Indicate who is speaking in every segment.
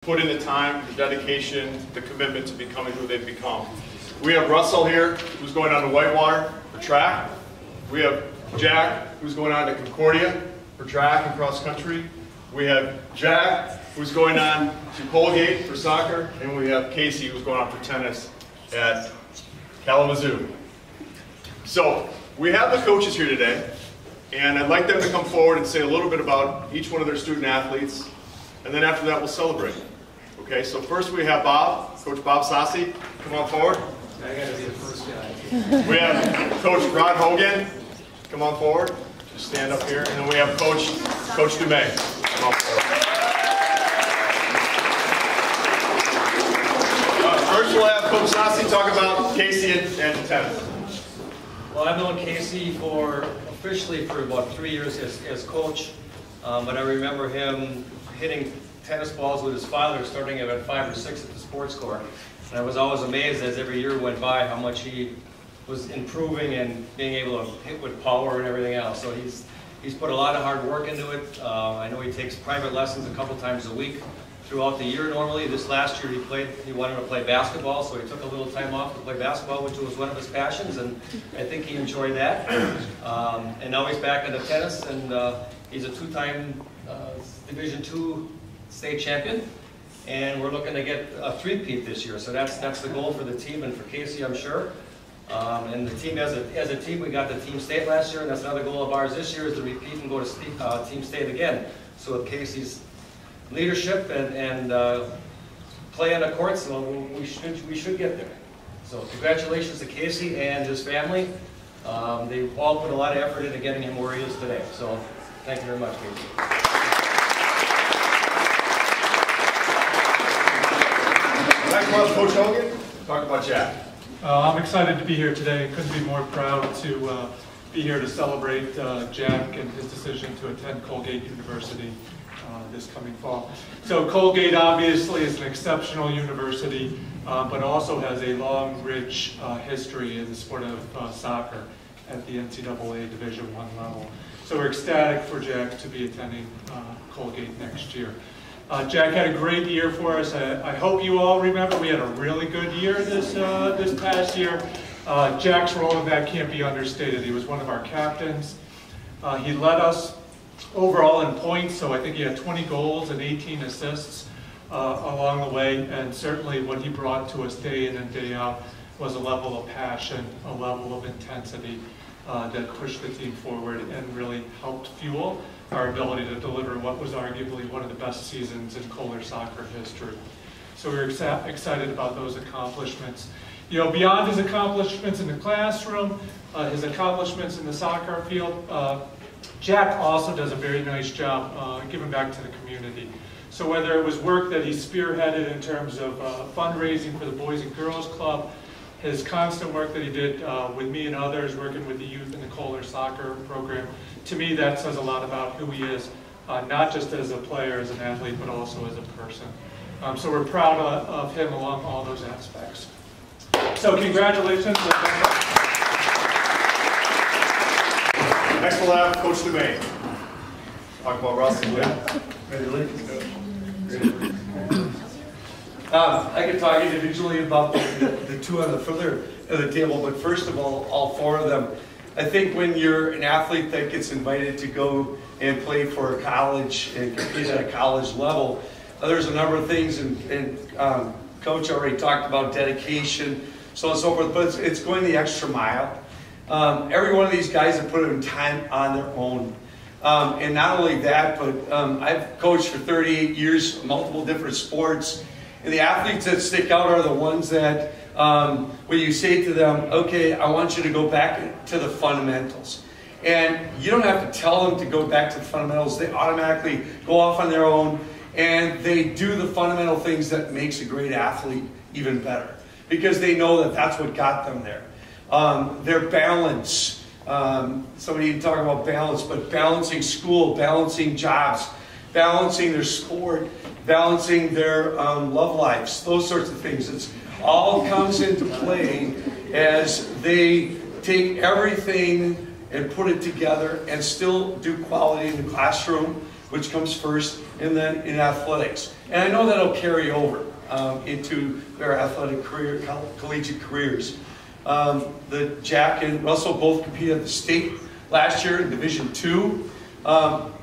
Speaker 1: put in the time, the dedication, the commitment to becoming who they've become. We have Russell here, who's going on to Whitewater for track. We have Jack, who's going on to Concordia for track and cross country. We have Jack, who's going on to Colgate for soccer. And we have Casey, who's going on for tennis at Kalamazoo. So we have the coaches here today, and I'd like them to come forward and say a little bit about each one of their student athletes, and then after that we'll celebrate. Okay, so first we have Bob, Coach Bob Sassi. Come on forward.
Speaker 2: I gotta be the first guy.
Speaker 1: We have Coach Rod Hogan. Come on forward. Just stand up here. And then we have Coach Dumais. Come on forward. First we'll have Coach Sassi talk about Casey and tennis.
Speaker 2: Well, I've known Casey officially for about 3 years as coach, but I remember him hitting tennis balls with his father starting at 5 or 6 at the sports court. And I was always amazed as every year went by how much he was improving and being able to hit with power and everything else. So he's put a lot of hard work into it. I know he takes private lessons a couple times a week throughout the year normally. This last year he wanted to play basketball, so he took a little time off to play basketball, which was one of his passions, and I think he enjoyed that. And now he's back into tennis, and he's a 2-time Division II state champion. And we're looking to get a 3-peat this year, so that's the goal for the team and for Casey, I'm sure. And the team, as a team, we got the team state last year, and that's another goal of ours this year is to repeat and go to team state again. So with Casey's leadership and play on the courts, so we should get there. So congratulations to Casey and his family. They all put a lot of effort into getting him where he is today. So thank you very much, Casey.
Speaker 1: Next one, Coach Hogan. Talk about Jack.
Speaker 3: I'm excited to be here today. Couldn't be more proud to be here to celebrate Jack and his decision to attend Colgate University this coming fall. So Colgate obviously is an exceptional university, but also has a long, rich history in the sport of soccer at the NCAA Division I level. So we're ecstatic for Jack to be attending Colgate next year. Jack had a great year for us. I hope you all remember we had a really good year this past year. Jack's role in that can't be understated. He was one of our captains. He led us overall in points, so I think he had 20 goals and 18 assists along the way, and certainly what he brought to us day in and day out was a level of passion, a level of intensity that pushed the team forward and really helped fuel our ability to deliver what was arguably one of the best seasons in Kohler soccer history. So we're excited about those accomplishments. You know, beyond his accomplishments in the classroom, his accomplishments in the soccer field, Jack also does a very nice job giving back to the community. So whether it was work that he spearheaded in terms of fundraising for the Boys and Girls Club, his constant work that he did with me and others, working with the youth in the Kohler soccer program, to me that says a lot about who he is, not just as a player, as an athlete, but also as a person. So we're proud of him along all those aspects. So congratulations.
Speaker 1: Next we'll have Coach Dumais. Talk about Russell.
Speaker 4: I could talk individually about the two on the further of the table, but first of all 4 of them. I think when you're an athlete that gets invited to go and play for a college and compete at a college level, there's a number of things, and Coach already talked about dedication, so on and so forth, but it's going the extra mile. Every one of these guys have put in time on their own. And not only that, but I've coached for 38 years, multiple different sports, and the athletes that stick out are the ones that when you say to them, okay, I want you to go back to the fundamentals. And you don't have to tell them to go back to the fundamentals. They automatically go off on their own, and they do the fundamental things that makes a great athlete even better, because they know that that's what got them there. Their balance. Somebody didn't talk about balance, but balancing school, balancing jobs, balancing their sport, balancing their love lives, those sorts of things. It's all comes into play as they take everything and put it together and still do quality in the classroom, which comes first, and then in athletics. And I know that'll carry over into their athletic career, collegiate careers. The Jack and Russell both competed at the state last year in Division II.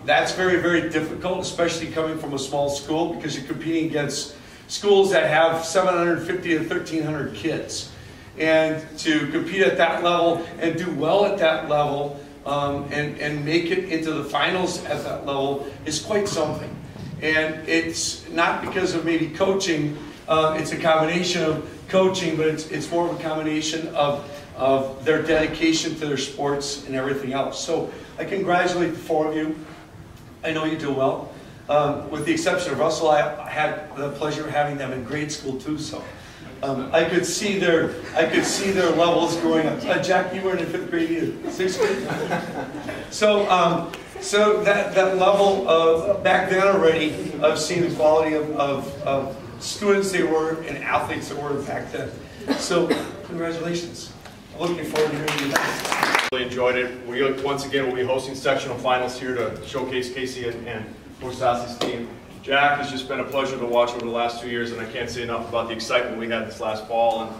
Speaker 4: That's very, very difficult, especially coming from a small school, because you're competing against schools that have 750 to 1,300 kids. And to compete at that level and do well at that level and make it into the finals at that level is quite something. And it's not because of maybe coaching, it's a combination of coaching, but it's more of a combination of their dedication to their sports and everything else. So I congratulate the four of you. I know you do well. With the exception of Russell, I had the pleasure of having them in grade school too, so I could see their levels growing up. Jack, you weren't in 5th grade either, 6th grade. So that level of back then already of seeing the quality of students they were and athletes that were back then. So congratulations. I'm looking forward to hearing you guys.
Speaker 1: Really enjoyed it. Once again we'll be hosting sectional finals here to showcase Casey and Coach Sassi's team. Jack, has just been a pleasure to watch over the last 2 years, and I can't say enough about the excitement we had this last fall, and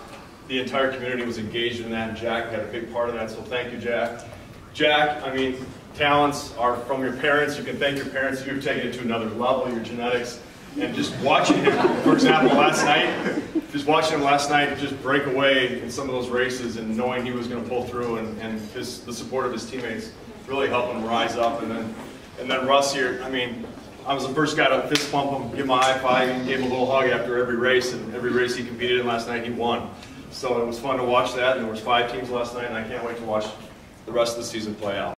Speaker 1: the entire community was engaged in that, and Jack had a big part of that, so thank you, Jack. Jack, I mean, talents are from your parents. You can thank your parents. You've taken it to another level, your genetics, and just watching him, for example, last night, just break away in some of those races and knowing he was going to pull through, and the support of his teammates really helped him rise up. And then Russ here, I mean, I was the first guy to fist bump him, give him a high five, and gave him a little hug after every race, and every race he competed in last night, he won. So it was fun to watch that, and there was 5 teams last night, and I can't wait to watch the rest of the season play out.